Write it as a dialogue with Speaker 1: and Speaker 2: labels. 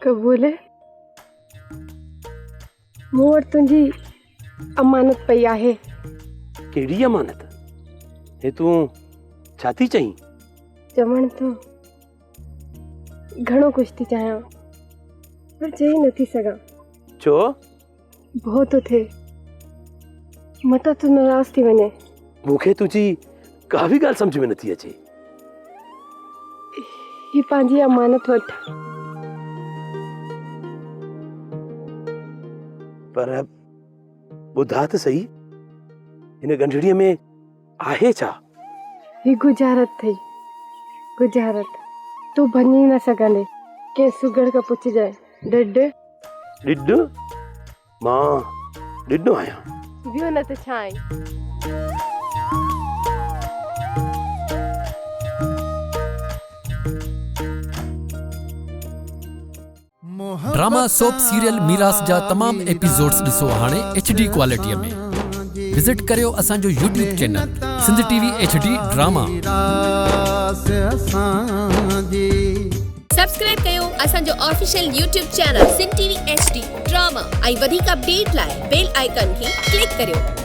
Speaker 1: कबूल है। मूं वटि तुंहिंजी अमानत पई आहे।
Speaker 2: कहिड़ी अमानत? हे तूं छा थी चईं?
Speaker 1: चवण तो घणो कुछ थी चाहियां, पर चई नथी सघां।
Speaker 2: छो?
Speaker 1: भउ थो थिए मता तूं नाराज़ थी वञे।
Speaker 2: मूंखे तुंहिंजी का बि ॻाल्हि सम्झ में नथी अचे।
Speaker 1: ही पंहिंजी अमानत वठ।
Speaker 2: पर ॿुधा त सही, हिन गंढड़ीअ में आहे छा?
Speaker 1: ही गुजारत थई, गुजारत। तू भञी न सघंदे के सुगड़ का पुछजाए। ॾिड
Speaker 2: ॾिड? मां ॾिडो आहियां।
Speaker 1: वियो न त छा आहे।
Speaker 3: ड्रामा सोप सीरियल मीरास जा तमाम एपिसोड्स ॾिसो हाणे HD क्वालिटीअ में। विजिट करियो असांजो YouTube channel Sindh TV HD drama.
Speaker 4: Subscribe कयो असांजो official YouTube channel Sindh TV HD drama ऐं वधीक अपडेट लाइ बेल आइकन खे क्लिक करियो।